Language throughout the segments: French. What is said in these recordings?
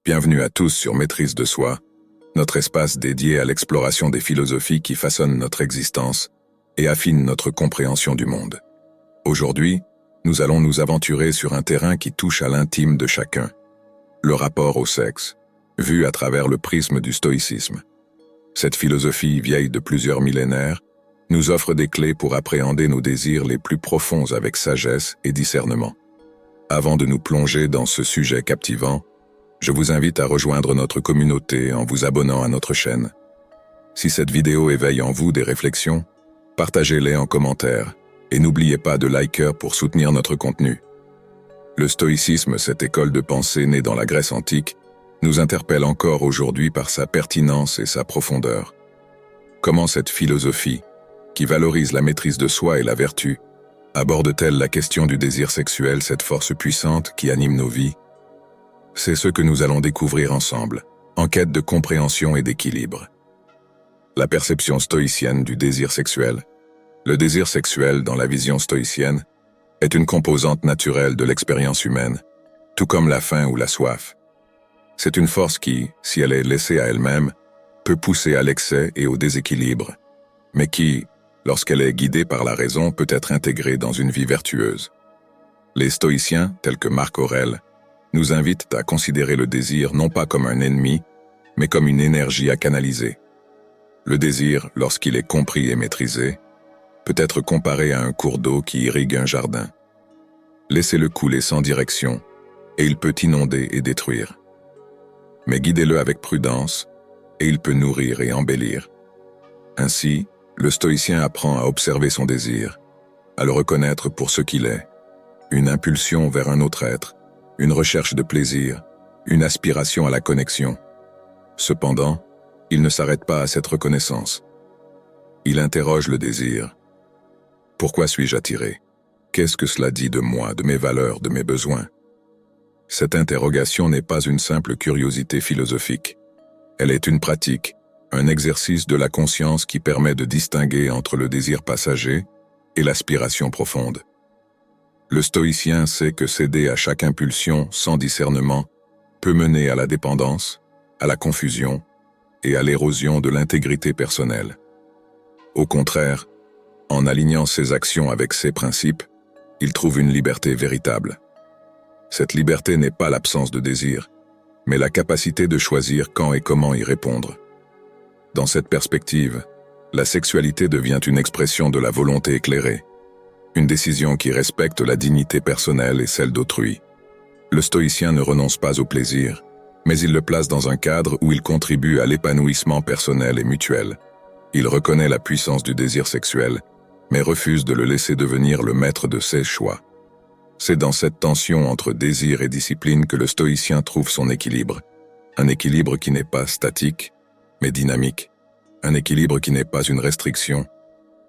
Bienvenue à tous sur Maîtrise de soi, notre espace dédié à l'exploration des philosophies qui façonnent notre existence et affinent notre compréhension du monde. Aujourd'hui, nous allons nous aventurer sur un terrain qui touche à l'intime de chacun, le rapport au sexe, vu à travers le prisme du stoïcisme. Cette philosophie vieille de plusieurs millénaires nous offre des clés pour appréhender nos désirs les plus profonds avec sagesse et discernement. Avant de nous plonger dans ce sujet captivant, je vous invite à rejoindre notre communauté en vous abonnant à notre chaîne. Si cette vidéo éveille en vous des réflexions, partagez-les en commentaire et n'oubliez pas de liker pour soutenir notre contenu. Le stoïcisme, cette école de pensée née dans la Grèce antique, nous interpelle encore aujourd'hui par sa pertinence et sa profondeur. Comment cette philosophie, qui valorise la maîtrise de soi et la vertu, aborde-t-elle la question du désir sexuel, cette force puissante qui anime nos vies? C'est ce que nous allons découvrir ensemble, en quête de compréhension et d'équilibre. La perception stoïcienne du désir sexuel. Le désir sexuel, dans la vision stoïcienne, est une composante naturelle de l'expérience humaine, tout comme la faim ou la soif. C'est une force qui, si elle est laissée à elle-même, peut pousser à l'excès et au déséquilibre, mais qui, lorsqu'elle est guidée par la raison, peut être intégrée dans une vie vertueuse. Les stoïciens, tels que Marc Aurèle, nous invitent à considérer le désir non pas comme un ennemi, mais comme une énergie à canaliser. Le désir, lorsqu'il est compris et maîtrisé, peut être comparé à un cours d'eau qui irrigue un jardin. Laissez-le couler sans direction, et il peut inonder et détruire. Mais guidez-le avec prudence, et il peut nourrir et embellir. Ainsi, le stoïcien apprend à observer son désir, à le reconnaître pour ce qu'il est, une impulsion vers un autre être, une recherche de plaisir, une aspiration à la connexion. Cependant, il ne s'arrête pas à cette reconnaissance. Il interroge le désir. Pourquoi suis-je attiré? Qu'est-ce que cela dit de moi, de mes valeurs, de mes besoins? Cette interrogation n'est pas une simple curiosité philosophique. Elle est une pratique, un exercice de la conscience qui permet de distinguer entre le désir passager et l'aspiration profonde. Le stoïcien sait que céder à chaque impulsion sans discernement peut mener à la dépendance, à la confusion et à l'érosion de l'intégrité personnelle. Au contraire, en alignant ses actions avec ses principes, il trouve une liberté véritable. Cette liberté n'est pas l'absence de désir, mais la capacité de choisir quand et comment y répondre. Dans cette perspective, la sexualité devient une expression de la volonté éclairée, une décision qui respecte la dignité personnelle et celle d'autrui. Le stoïcien ne renonce pas au plaisir, mais il le place dans un cadre où il contribue à l'épanouissement personnel et mutuel. Il reconnaît la puissance du désir sexuel, mais refuse de le laisser devenir le maître de ses choix. C'est dans cette tension entre désir et discipline que le stoïcien trouve son équilibre. Un équilibre qui n'est pas statique, mais dynamique. Un équilibre qui n'est pas une restriction,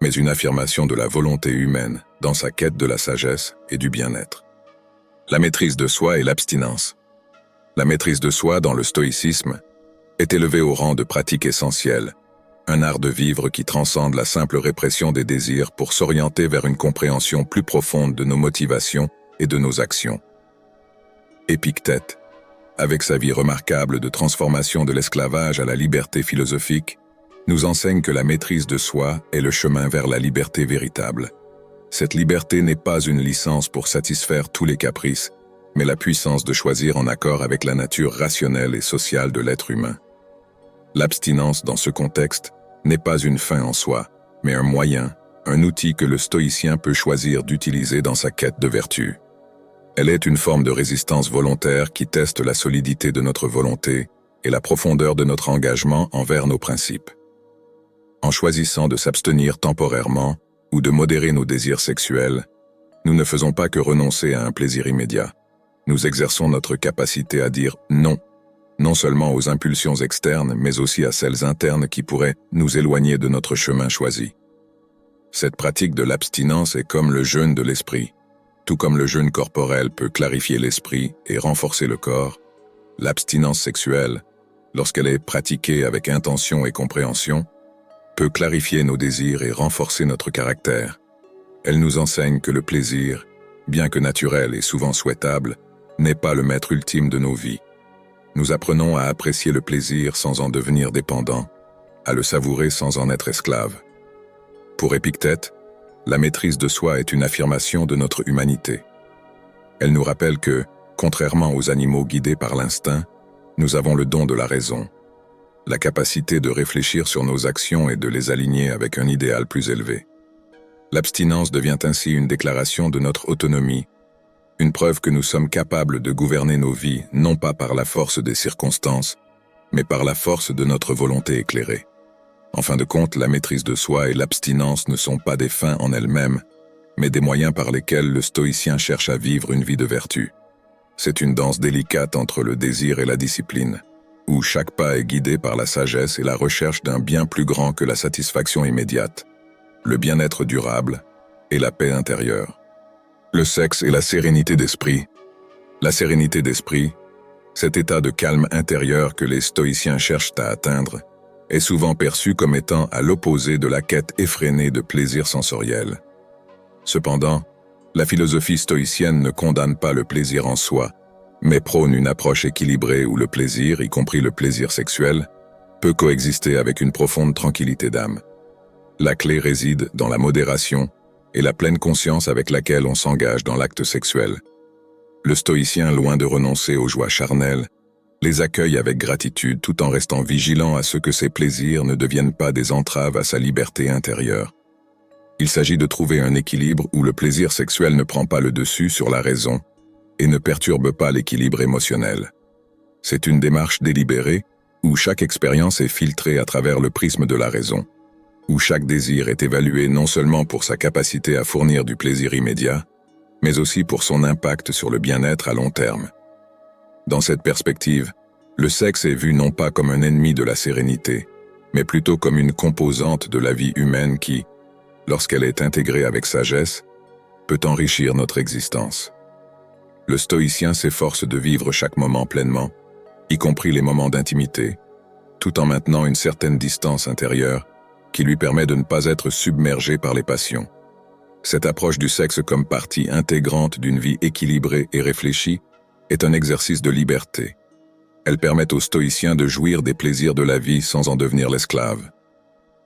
mais une affirmation de la volonté humaine dans sa quête de la sagesse et du bien-être. La maîtrise de soi et l'abstinence. La maîtrise de soi dans le stoïcisme est élevée au rang de pratique essentielle, un art de vivre qui transcende la simple répression des désirs pour s'orienter vers une compréhension plus profonde de nos motivations et de nos actions. Épictète, avec sa vie remarquable de transformation de l'esclavage à la liberté philosophique, nous enseigne que la maîtrise de soi est le chemin vers la liberté véritable. Cette liberté n'est pas une licence pour satisfaire tous les caprices, mais la puissance de choisir en accord avec la nature rationnelle et sociale de l'être humain. L'abstinence dans ce contexte n'est pas une fin en soi, mais un moyen, un outil que le stoïcien peut choisir d'utiliser dans sa quête de vertu. Elle est une forme de résistance volontaire qui teste la solidité de notre volonté et la profondeur de notre engagement envers nos principes. En choisissant de s'abstenir temporairement ou de modérer nos désirs sexuels, nous ne faisons pas que renoncer à un plaisir immédiat. Nous exerçons notre capacité à dire non, non seulement aux impulsions externes, mais aussi à celles internes qui pourraient nous éloigner de notre chemin choisi. Cette pratique de l'abstinence est comme le jeûne de l'esprit. Tout comme le jeûne corporel peut clarifier l'esprit et renforcer le corps, l'abstinence sexuelle, lorsqu'elle est pratiquée avec intention et compréhension, peut clarifier nos désirs et renforcer notre caractère. Elle nous enseigne que le plaisir, bien que naturel et souvent souhaitable, n'est pas le maître ultime de nos vies. nous apprenons à apprécier le plaisir sans en devenir dépendant, à le savourer sans en être esclave. Pour Épictète, la maîtrise de soi est une affirmation de notre humanité. Elle nous rappelle que, contrairement aux animaux guidés par l'instinct, nous avons le don de la raison, la capacité de réfléchir sur nos actions et de les aligner avec un idéal plus élevé. L'abstinence devient ainsi une déclaration de notre autonomie, une preuve que nous sommes capables de gouverner nos vies non pas par la force des circonstances, mais par la force de notre volonté éclairée. En fin de compte, la maîtrise de soi et l'abstinence ne sont pas des fins en elles-mêmes, mais des moyens par lesquels le stoïcien cherche à vivre une vie de vertu. C'est une danse délicate entre le désir et la discipline, où chaque pas est guidé par la sagesse et la recherche d'un bien plus grand que la satisfaction immédiate, le bien-être durable et la paix intérieure. Le sexe et la sérénité d'esprit. La sérénité d'esprit, cet état de calme intérieur que les stoïciens cherchent à atteindre, est souvent perçu comme étant à l'opposé de la quête effrénée de plaisir sensoriel. Cependant, la philosophie stoïcienne ne condamne pas le plaisir en soi, mais prône une approche équilibrée où le plaisir, y compris le plaisir sexuel, peut coexister avec une profonde tranquillité d'âme. La clé réside dans la modération et la pleine conscience avec laquelle on s'engage dans l'acte sexuel. Le stoïcien, loin de renoncer aux joies charnelles, les accueille avec gratitude tout en restant vigilant à ce que ses plaisirs ne deviennent pas des entraves à sa liberté intérieure. Il s'agit de trouver un équilibre où le plaisir sexuel ne prend pas le dessus sur la raison et ne perturbe pas l'équilibre émotionnel. C'est une démarche délibérée où chaque expérience est filtrée à travers le prisme de la raison, où chaque désir est évalué non seulement pour sa capacité à fournir du plaisir immédiat, mais aussi pour son impact sur le bien-être à long terme. Dans cette perspective, le sexe est vu non pas comme un ennemi de la sérénité, mais plutôt comme une composante de la vie humaine qui, lorsqu'elle est intégrée avec sagesse, peut enrichir notre existence. Le stoïcien s'efforce de vivre chaque moment pleinement, y compris les moments d'intimité, tout en maintenant une certaine distance intérieure qui lui permet de ne pas être submergé par les passions. Cette approche du sexe comme partie intégrante d'une vie équilibrée et réfléchie est un exercice de liberté. Elle permet aux stoïciens de jouir des plaisirs de la vie sans en devenir l'esclave,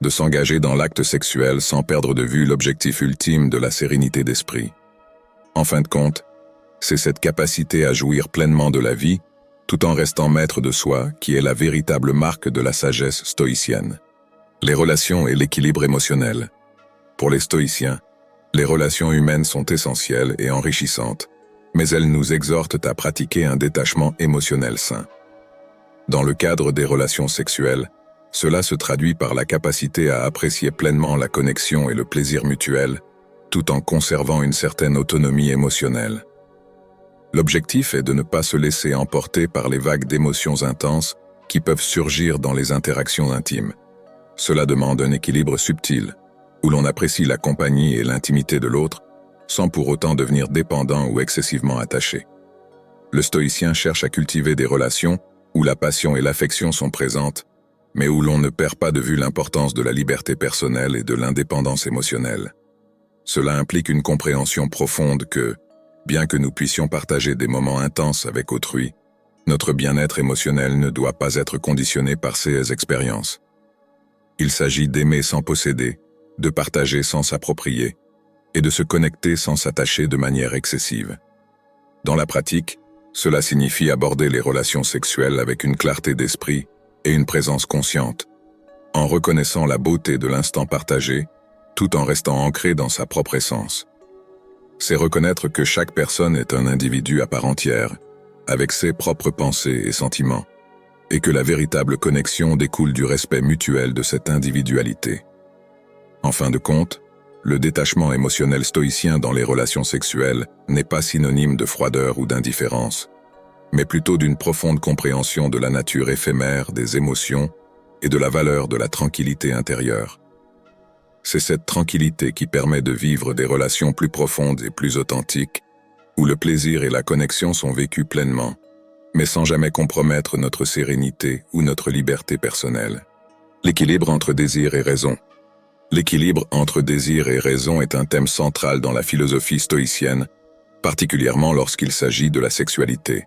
de s'engager dans l'acte sexuel sans perdre de vue l'objectif ultime de la sérénité d'esprit. En fin de compte, c'est cette capacité à jouir pleinement de la vie, tout en restant maître de soi, qui est la véritable marque de la sagesse stoïcienne. Les relations et l'équilibre émotionnel. Pour les stoïciens, les relations humaines sont essentielles et enrichissantes, mais elles nous exhortent à pratiquer un détachement émotionnel sain. Dans le cadre des relations sexuelles, cela se traduit par la capacité à apprécier pleinement la connexion et le plaisir mutuel, tout en conservant une certaine autonomie émotionnelle. L'objectif est de ne pas se laisser emporter par les vagues d'émotions intenses qui peuvent surgir dans les interactions intimes. Cela demande un équilibre subtil, où l'on apprécie la compagnie et l'intimité de l'autre, sans pour autant devenir dépendant ou excessivement attaché. Le stoïcien cherche à cultiver des relations où la passion et l'affection sont présentes, mais où l'on ne perd pas de vue l'importance de la liberté personnelle et de l'indépendance émotionnelle. Cela implique une compréhension profonde que, bien que nous puissions partager des moments intenses avec autrui, notre bien-être émotionnel ne doit pas être conditionné par ces expériences. Il s'agit d'aimer sans posséder, de partager sans s'approprier, et de se connecter sans s'attacher de manière excessive. Dans la pratique, cela signifie aborder les relations sexuelles avec une clarté d'esprit et une présence consciente, en reconnaissant la beauté de l'instant partagé, tout en restant ancré dans sa propre essence. C'est reconnaître que chaque personne est un individu à part entière, avec ses propres pensées et sentiments, et que la véritable connexion découle du respect mutuel de cette individualité. En fin de compte, le détachement émotionnel stoïcien dans les relations sexuelles n'est pas synonyme de froideur ou d'indifférence, mais plutôt d'une profonde compréhension de la nature éphémère des émotions et de la valeur de la tranquillité intérieure. C'est cette tranquillité qui permet de vivre des relations plus profondes et plus authentiques, où le plaisir et la connexion sont vécus pleinement, mais sans jamais compromettre notre sérénité ou notre liberté personnelle. L'équilibre entre désir et raison. L'équilibre entre désir et raison est un thème central dans la philosophie stoïcienne, particulièrement lorsqu'il s'agit de la sexualité.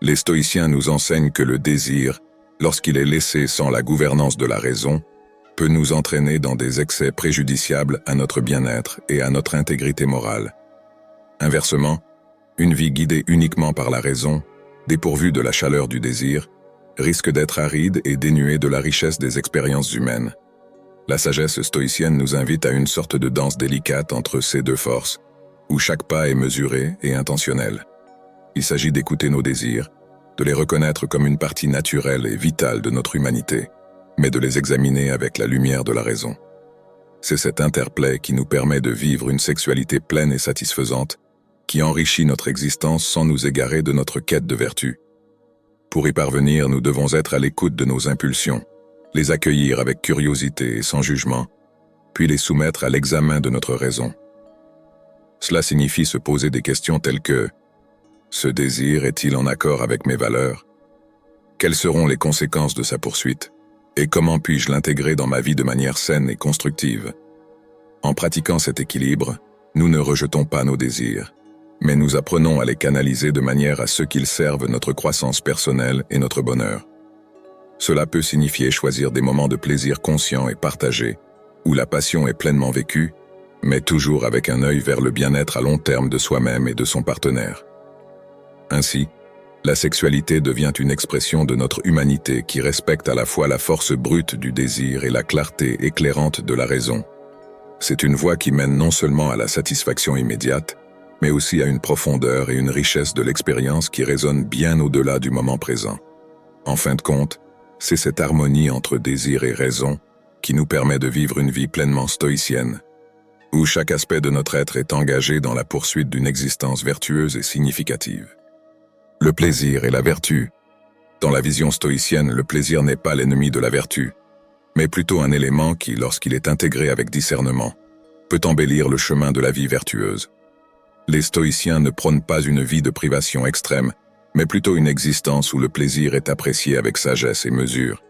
Les stoïciens nous enseignent que le désir, lorsqu'il est laissé sans la gouvernance de la raison, peut nous entraîner dans des excès préjudiciables à notre bien-être et à notre intégrité morale. Inversement, une vie guidée uniquement par la raison, dépourvue de la chaleur du désir, risque d'être aride et dénuée de la richesse des expériences humaines. La sagesse stoïcienne nous invite à une sorte de danse délicate entre ces deux forces, où chaque pas est mesuré et intentionnel. Il s'agit d'écouter nos désirs, de les reconnaître comme une partie naturelle et vitale de notre humanité, mais de les examiner avec la lumière de la raison. C'est cet interplay qui nous permet de vivre une sexualité pleine et satisfaisante, qui enrichit notre existence sans nous égarer de notre quête de vertu. Pour y parvenir, nous devons être à l'écoute de nos impulsions, les accueillir avec curiosité et sans jugement, puis les soumettre à l'examen de notre raison. Cela signifie se poser des questions telles que: ce désir est-il en accord avec mes valeurs? Quelles seront les conséquences de sa poursuite? Et comment puis-je l'intégrer dans ma vie de manière saine et constructive? En pratiquant cet équilibre, nous ne rejetons pas nos désirs, mais nous apprenons à les canaliser de manière à ce qu'ils servent notre croissance personnelle et notre bonheur. Cela peut signifier choisir des moments de plaisir conscients et partagés, où la passion est pleinement vécue, mais toujours avec un œil vers le bien-être à long terme de soi-même et de son partenaire. Ainsi, la sexualité devient une expression de notre humanité qui respecte à la fois la force brute du désir et la clarté éclairante de la raison. C'est une voie qui mène non seulement à la satisfaction immédiate, mais aussi à une profondeur et une richesse de l'expérience qui résonne bien au-delà du moment présent. En fin de compte, c'est cette harmonie entre désir et raison qui nous permet de vivre une vie pleinement stoïcienne, où chaque aspect de notre être est engagé dans la poursuite d'une existence vertueuse et significative. Le plaisir et la vertu. Dans la vision stoïcienne, le plaisir n'est pas l'ennemi de la vertu, mais plutôt un élément qui, lorsqu'il est intégré avec discernement, peut embellir le chemin de la vie vertueuse. Les stoïciens ne prônent pas une vie de privation extrême, mais plutôt une existence où le plaisir est apprécié avec sagesse et mesure.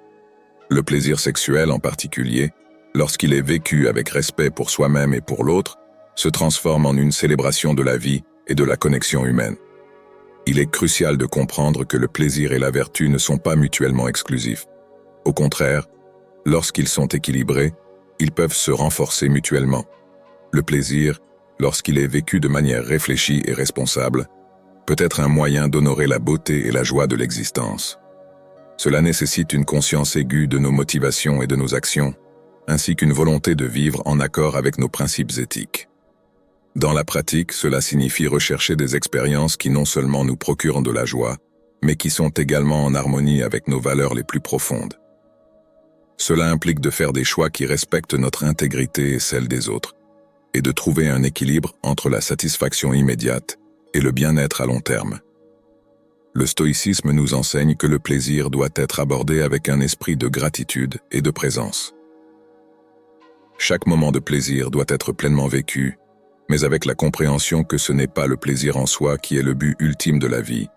Le plaisir sexuel en particulier, lorsqu'il est vécu avec respect pour soi-même et pour l'autre, se transforme en une célébration de la vie et de la connexion humaine. Il est crucial de comprendre que le plaisir et la vertu ne sont pas mutuellement exclusifs. Au contraire, lorsqu'ils sont équilibrés, ils peuvent se renforcer mutuellement. Le plaisir, lorsqu'il est vécu de manière réfléchie et responsable, peut être un moyen d'honorer la beauté et la joie de l'existence. Cela nécessite une conscience aiguë de nos motivations et de nos actions, ainsi qu'une volonté de vivre en accord avec nos principes éthiques. Dans la pratique, cela signifie rechercher des expériences qui non seulement nous procurent de la joie, mais qui sont également en harmonie avec nos valeurs les plus profondes. Cela implique de faire des choix qui respectent notre intégrité et celle des autres, et de trouver un équilibre entre la satisfaction immédiate et le bien-être à long terme. Le stoïcisme nous enseigne que le plaisir doit être abordé avec un esprit de gratitude et de présence. Chaque moment de plaisir doit être pleinement vécu, mais avec la compréhension que ce n'est pas le plaisir en soi qui est le but ultime de la vie,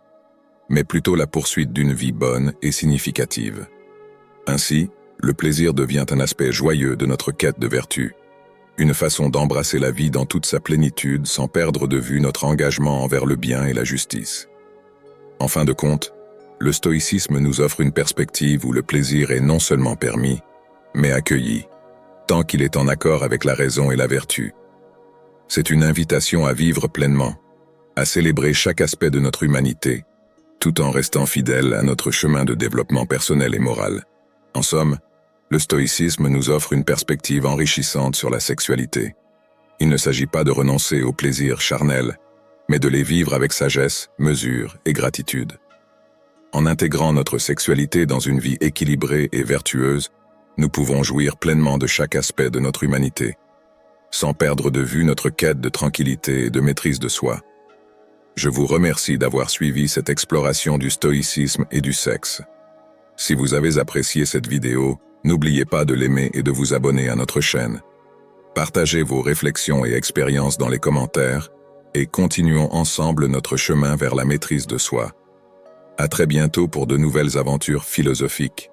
mais plutôt la poursuite d'une vie bonne et significative. Ainsi, le plaisir devient un aspect joyeux de notre quête de vertu, une façon d'embrasser la vie dans toute sa plénitude sans perdre de vue notre engagement envers le bien et la justice. En fin de compte, le stoïcisme nous offre une perspective où le plaisir est non seulement permis, mais accueilli, tant qu'il est en accord avec la raison et la vertu. C'est une invitation à vivre pleinement, à célébrer chaque aspect de notre humanité, tout en restant fidèle à notre chemin de développement personnel et moral. En somme, le stoïcisme nous offre une perspective enrichissante sur la sexualité. Il ne s'agit pas de renoncer aux plaisirs charnels, mais de les vivre avec sagesse, mesure et gratitude. En intégrant notre sexualité dans une vie équilibrée et vertueuse, nous pouvons jouir pleinement de chaque aspect de notre humanité, sans perdre de vue notre quête de tranquillité et de maîtrise de soi. Je vous remercie d'avoir suivi cette exploration du stoïcisme et du sexe. Si vous avez apprécié cette vidéo, n'oubliez pas de l'aimer et de vous abonner à notre chaîne. Partagez vos réflexions et expériences dans les commentaires et continuons ensemble notre chemin vers la maîtrise de soi. À très bientôt pour de nouvelles aventures philosophiques.